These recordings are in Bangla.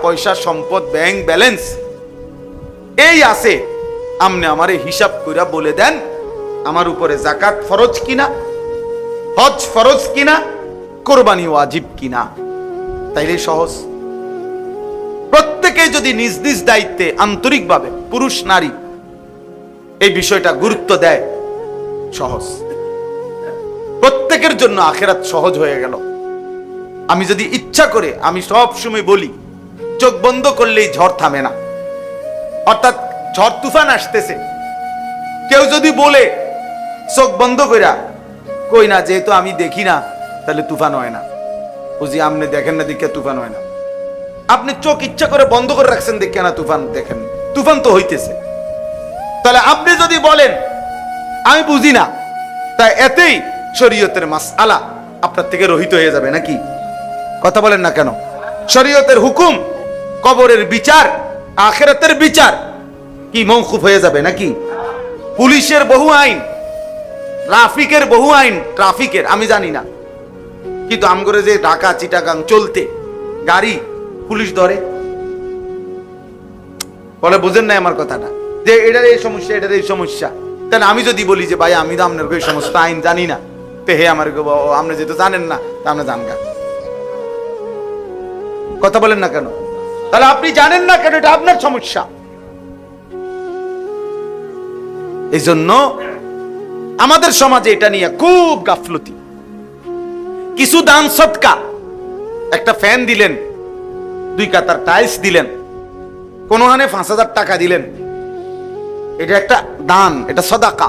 পয়সা সম্পদ ব্যাংক ব্যালেন্স এই আছে, আপনি আমারে হিসাব কইরা বলে দেন আমার উপরে যাকাত ফরজ কিনা, হজ ফরজ কিনা, কোরবানি ওয়াজিব কিনা। তাইলে সহজ। প্রত্যেকে যদি নিজ নিজ দায়িত্বে আন্তরিকভাবে পুরুষ নারী এই বিষয়টা গুরুত্ব দেয়, সহজ। প্রত্যেকের জন্য আখিরাত সহজ হয়ে গেল। আমি যদি ইচ্ছা করে, আমি সব সময় বলি, চোখ বন্ধ করলেই ঝড় থামে না। অর্থাৎ ঝড় তুফান আসতেছে, কেউ যদি বলে চোখ বন্ধ কইরা কই না, যেহেতু আমি দেখি না তাহলে তুফান হয় না, বুঝি আপনি দেখেন না দেখে তুফান হয় না। আপনি চোখ ইচ্ছা করে বন্ধ করে রাখছেন দেখে না তুফান দেখেন, তুফান তো হইতেছে। তাহলে আপনি যদি বলেন আমি বুঝি না, তাই এতেই শরীয়তের মাসআলা আপনার থেকে রহিত হয়ে যাবে নাকি? কথা বলেন না কেন? শরীয়তের হুকুম, কবরের বিচার, আখিরাতের বিচার কি মওকুফ হয়ে যাবে নাকি? পুলিশের বহু আইন, ট্রাফিকের বহু আইন, ট্রাফিকের আমি জানি না, কিন্তু আমগরে যে ঢাকা চিটাগাং চলতে গাড়ি পুলিশ ধরে, বলে বুঝেন না আমার কথাটা, যে এটার এই সমস্যা, এটার এই সমস্যা। তাহলে আমি যদি বলি যে ভাই আমি তো আপনার এই সমস্ত আইন জানি না, তে হে আমার আপনি যেহেতু জানেন না তা আপনি জানগা। কথা বলেন না কেন? তাহলে আপনি জানেন না কেন, এটা আপনার সমস্যা। এই জন্য আমাদের সমাজে এটা নিয়ে খুব গাফলতি। কিছু দান সদকা, একটা ফ্যান দিলেন, 2 কাতার টাইলস দিলেন, কোনখানে 5,000 টাকা দিলেন, এটা একটা দান, এটা সাদাকা।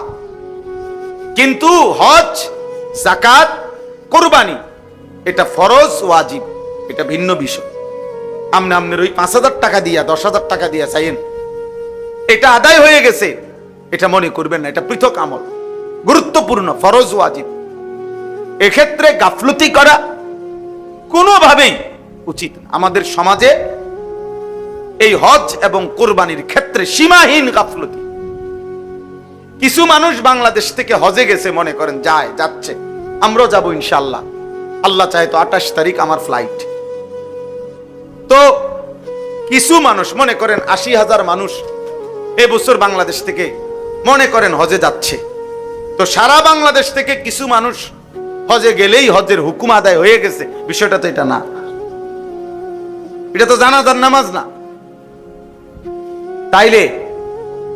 কিন্তু হজ, যাকাত, কুরবানি এটা ফরজ ওয়াজিব, এটা ভিন্ন বিষয়। আপনার ওই 5,000 টাকা দিয়া 10,000 টাকা দিয়া চাইেন, এটা আদায় হয়ে গেছে, এটা মনে করবেন না, এটা পৃথক আমল, গুরুত্বপূর্ণ, ফরজ ওয়াজিব। এক্ষেত্রে গাফলতি করা কোনোভাবেই উচিত না। আমাদের সমাজে এই হজ এবং কোরবানির ক্ষেত্রে সীমাহীন গাফলতি। কিছু মানুষ বাংলাদেশ থেকে হজে গেছে, মনে করেন যাচ্ছে, আমরাও যাবো ইনশাআল্লাহ, আল্লাহ চাহে তো 28 তারিখ আমার ফ্লাইট। তো কিছু মানুষ মনে করেন 80,000 মানুষ এবছর বাংলাদেশ থেকে মনে করেন হজে যাচ্ছে। তো সারা বাংলাদেশ থেকে কিছু মানুষ হজে গেলেই হজের হুকুম আদায় হয়ে গেছে, বিষয়টা তো এটা না। এটা তো জানাজার নামাজ না। তাইলে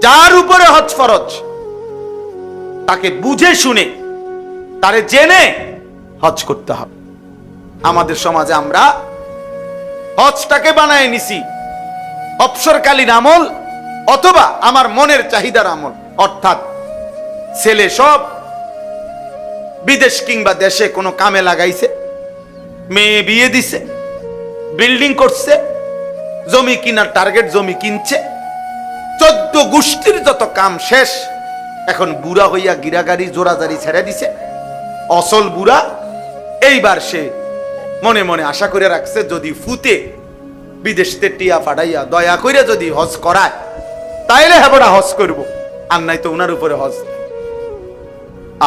যার উপরে হজ ফরজ তাকে বুঝে শুনে, তারে জেনে হজ করতে হবে। আমাদের সমাজে আমরা হজটাকে বানায় নিছি অবসরকালীন আমল অথবা আমার মনের চাহিদার আমল। অর্থাৎ ছেলে সব বিদেশ কিংবা দেশে কোনো কামে লাগাইছে, মেয়ে বিয়ে দিছে, বিল্ডিং করছে, জমি কিনার টার্গেট, জমি কিনছে, 14 গোষ্ঠীর যত কাম শেষ। এখন বুড়া হইয়া গিরাগাড়ি জোরাজারি ছেড়ে দিছে, অসল বুড়া। এইবার সে মনে মনে আশা করে রাখছে, যদি ফুতে বিদেশতে টিয়া ফাটাইয়া দয়া করে যদি হজ করায় তাইলে হেবড়া হজ করব, আর নাই তো উনার উপরে হজ।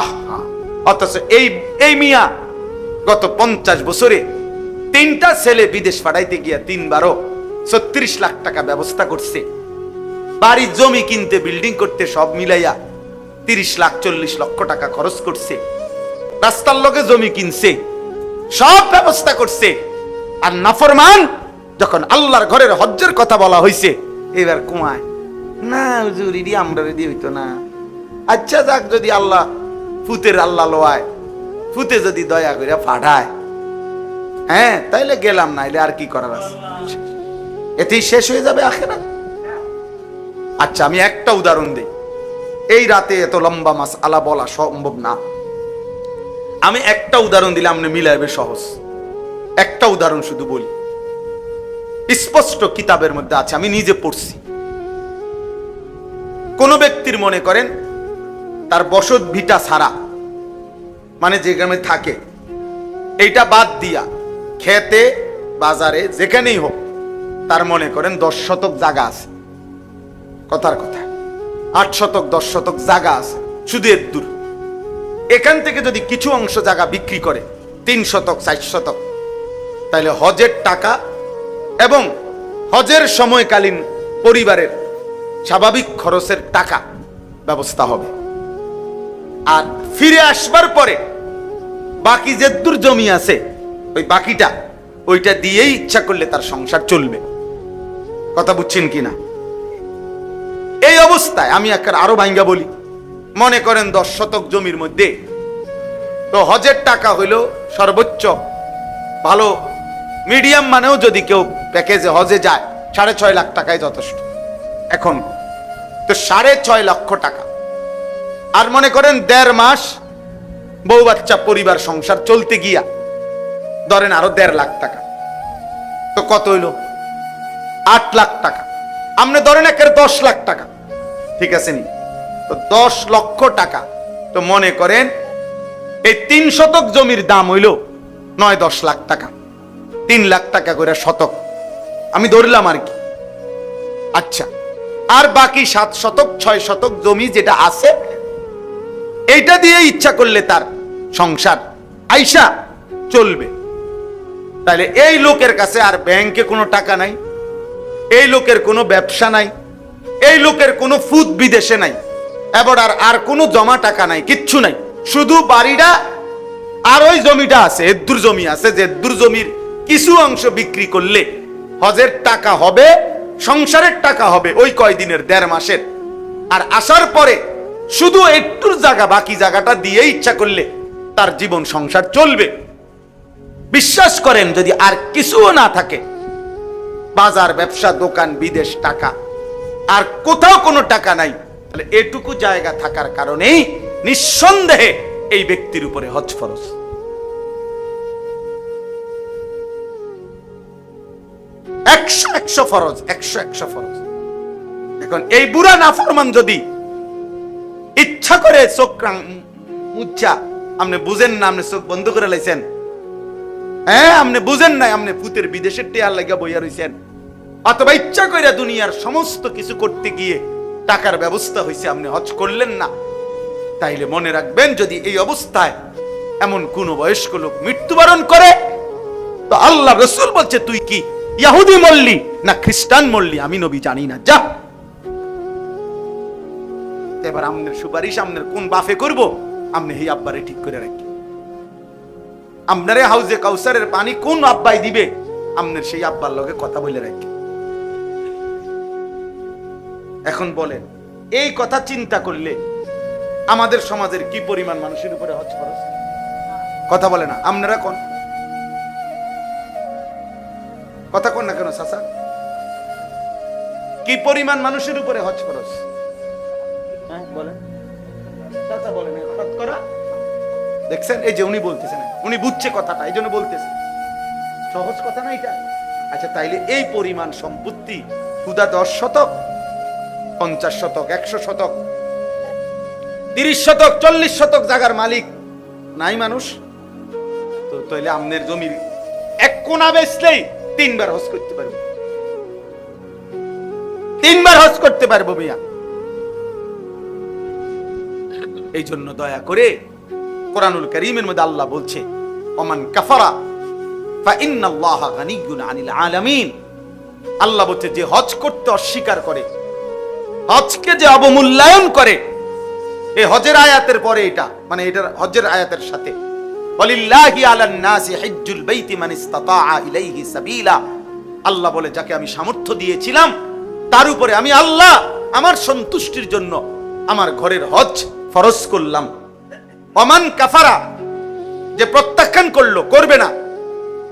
আহা! অথচ এই মিয়া গত 50 বছরে 3টা ছেলে বিদেশ পাঠাইতে গিয়া 3 বারও 36 লাখ টাকা ব্যবস্থা করছে। বাড়ি জমি কিনতে, বিল্ডিং করতে সব মিলাইয়া 30 লাখ 40 লক্ষ টাকা খরচ করছে। রাস্তার লগে জমি কিনছে, সব ব্যবস্থা করছে। আর নাফরমান যখন আল্লাহর ঘরের হজ্জের কথা বলা হয়েছে, এবার কুমায় না, হুজুর ইডি আমরা রেডি হইতো না। আচ্ছা যাক, যদি আল্লাহ ফুতের আল্লাহ লোয়ায়, ফুতে যদি দয়া করে পাঠায়, হ্যাঁ তাইলে গেলাম, না এলে আর কি করার আছে, এতেই শেষ হয়ে যাবে আখিরাত। আচ্ছা আমি একটা উদাহরণ দিই, এই রাতে এত লম্বা মাসআলা বলা সম্ভব না। আমি একটা উদাহরণ দিলে আপনি মিলাইবে সহজ। একটা উদাহরণ শুধু বলি, স্পষ্ট কিতাবের মধ্যে আছে, আমি নিজে পড়ছি। কোন ব্যক্তির মনে করেন তার বসত ভিটা ছাড়া, মানে যে গ্রামে থাকে এইটা বাদ দিয়া খেতে বাজারে যেখানেই হোক, তার মনে করেন 10 শতক জায়গা আছে, কথার কথা 8 শতক 10 শতক জায়গা আছে, শুধু এর দূর। এখান থেকে যদি কিছু অংশ জায়গা বিক্রি করে 3 শতক 4 শতক, তাহলে হজের টাকা এবং হজের সময়কালীন পরিবারের স্বাভাবিক খরচের টাকা ব্যবস্থা হবে, আর ফিরে আসবার পরে বাকি যে দূর জমি আছে ওই বাকিটা ওইটা দিয়েই ইচ্ছা করলে তার সংসার চলবে। কথা বুঝছেন কিনা? এই অবস্থায় আমি আরো ভাঙ্গা বলি, মনে করেন 10 শতক জমির মধ্যে তো হজের টাকা হইল সর্বোচ্চ ভালো মিডিয়াম মানেও যদি কেউ প্যাকেজে হজে যায় 6.5 লাখ টাকায় যথেষ্ট এখন, তো 6.5 লক্ষ টাকা। আর মনে করেন 1.5 মাস বউ বাচ্চা পরিবার সংসার চলতে গিয়া ধরেন আরো 1.5 লাখ টাকা, তো কত হইল? 8 লাখ টাকা। আপনি ধরেন 10 লাখ টাকা, ঠিক আছে নি? তো 10 লক্ষ টাকা। তো মনে করেন এই 3 শতক জমির দাম হইল 9-10 লাখ টাকা, 3 লাখ টাকা করে শতক আমি ধরলাম আর কি। আচ্ছা, আর বাকি 7 শতক 6 শতক জমি যেটা আছে এইটা দিয়ে ইচ্ছা করলে তার সংসার আইসা চলবে। তাহলে এই লোকের কাছে আর ব্যাংকে কোনো টাকা নাই, এই লোকের কোনো ব্যবসা নাই, এই লোকের কোনো ফুদ বিদেশে নাই, এবার আর কোনো জমা টাকা নাই, কিচ্ছু নাই, শুধু বাড়িটা আর ওই জমিটা আছে, এদ্দুর জমি আছে, যে এদ্দুর জমির কিছু অংশ বিক্রি করলে হজের টাকা হবে, সংসারের টাকা হবে ওই কয়দিনের 1.5 মাসের। আর আসার পরে শুধু একটুর জায়গা, বাকি জায়গাটা দিয়ে ইচ্ছা করলে তার জীবন সংসার চলবে। বিশ্বাস করেন যদি আর কিছুও না থাকে, বাজার ব্যবসা দোকান বিদেশ টাকা আর কোথাও কোনো টাকা নাই, তাহলে এটুকু জায়গা থাকার কারণেই নিঃসন্দেহে এই ব্যক্তির উপরে হজ ফরজ। একশো ফরজ, 100 ফরজ। এখন এই বুড়া নাফরমান যদি ইচ্ছা করে চোখ মুচ্ছা, আপনি বুঝেন না, আপনি চোখ বন্ধ করে লাইছেন, হ্যাঁ আপনি বুঝেন নাই, আপনি ভূতের বিদেশের টিয়ার লাগিয়া বইয়া রইছেন, অথবা ইচ্ছা করে দুনিয়ার সমস্ত কিছু করতে গিয়ে টাকার ব্যবস্থা হয়েছে, আপনি হজ করলেন না, তাইলে মনে রাখবেন যদি এই অবস্থায় এমন কোন বয়স্ক লোক মৃত্যুবরণ করে, তো আল্লাহ রাসূল বলছে তুই কি ইহুদি মরলি না খ্রিস্টান মরলি, আমি নবী জানি না, যা। এবার আমনের সুপারিশ আমনের কোন বাফে করব, আমনে এই আব্বারে ঠিক করে রাখি, আমনারে হাউজে কাউসারের পানি কোন আব্বাই দিবে, আমনের সেই আব্বার লগে কথা বলে রাখি। এখন বলেন এই কথা চিন্তা করলে আমাদের সমাজের কি পরিমাণ মানুষের উপরে হজ ফরজ? কথা বলে না, আপনারা কোন কথা কোন না কেন চাচা, কি পরিমাণ মানুষের উপরে হজ ফরজ? বলেন চাচা, বলেন হঠাৎ করা। দেখছেন এই যে উনি বলতেছেন, উনি বুঝছে কথাটা, এই জন্য বলতেছে, সহজ কথা না এটা। আচ্ছা তাইলে এই পরিমাণ সম্পত্তি খুদা 10 শতক 50 শতক 100 শতক 30 শতক 40 শতক জায়গার মালিক নাই মানুষ, তো তাইলে আমনের জমির এক কোণা বেচলেই 3 বার হজ করতে পারবে, 3 বার হজ করতে পারবো মিয়া। এই জন্য দয়া করে কোরআনুল কারীমের মধ্যে আল্লাহ বলছে ওমান কাফারা ফা ইন্নাল্লাহা গানিয়্যুন আনিল আলামিন। আল্লাহ বলছে যে হজ করতে অস্বীকার করে, হজকে যে অবমূল্যায়ন করে, এই হজের আয়াতের পরে এটা মানে এটা হজের আয়াতের সাথে ওয়ালিল্লাহি আলান নাসি হিজ্জুল বাইতি মান ইসতাতাআ ইলাইহি সাবিলা, আল্লাহ বলে যাকে আমি সামর্থ্য দিয়েছিলাম তার উপরে আমি আল্লাহ আমার সন্তুষ্টির জন্য আমার ঘরের হজ ফরজ করলাম। ওমান কাফারা যে প্রত্যাখ্যান করলো, করবে না,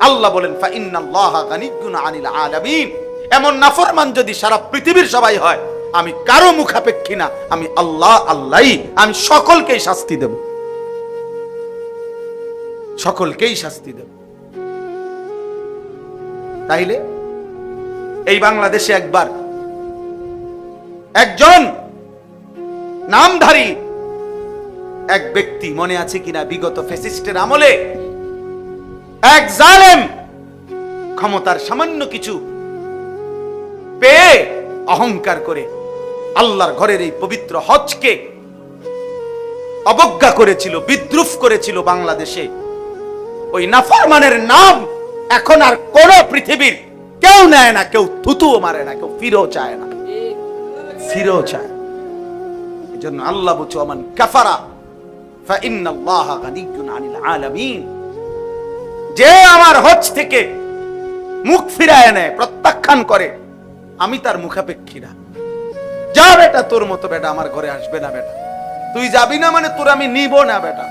আল্লাহ বলেন ফা ইন্নাল্লাহা গানিয়্যুন আনিল আলামিন। এমন নাফরমান যদি সারা পৃথিবীর সবাই হয়, আমি কারো মুখাপেক্ষী না, আমি আল্লাহ আল্লাহই, আমি সকলকেই শাস্তি দেব, সকলকেই শাস্তি দেব। তাইলে এই বাংলাদেশে একবার একজন নামধারী এক ব্যক্তি, মনে আছে কিনা বিগত ফ্যাসিস্টের আমলে এক জালেম ক্ষমতার সামান্য কিছু পেয়ে অহংকার করে আল্লাহর ঘরের এই পবিত্র হজকে অবজ্ঞা করেছিল, বিদ্রুপ করেছিল বাংলাদেশে। ওই নাফরমানের নাম এখন আর কোন পৃথিবীর কেউ নেয় না, কেউ থুতুও মারে না, কেউ ফিরেও চায় না, ফিরেও চায়। এই জন্য আল্লাহ বলছে ওমান কাফারা ফাইন্নাল্লাহা গানিয়্যুন আনিল আলামিন। যে আমার হজ থেকে মুখ ফিরায় নেয়, প্রত্যাখ্যান করে, আমি তার মুখাপেক্ষী না। যা বেটা, তোর মতো বেটা আমার ঘরে আসবে না বেটা, তুই যাবি না মানে তোর আমি নিব না বেটা।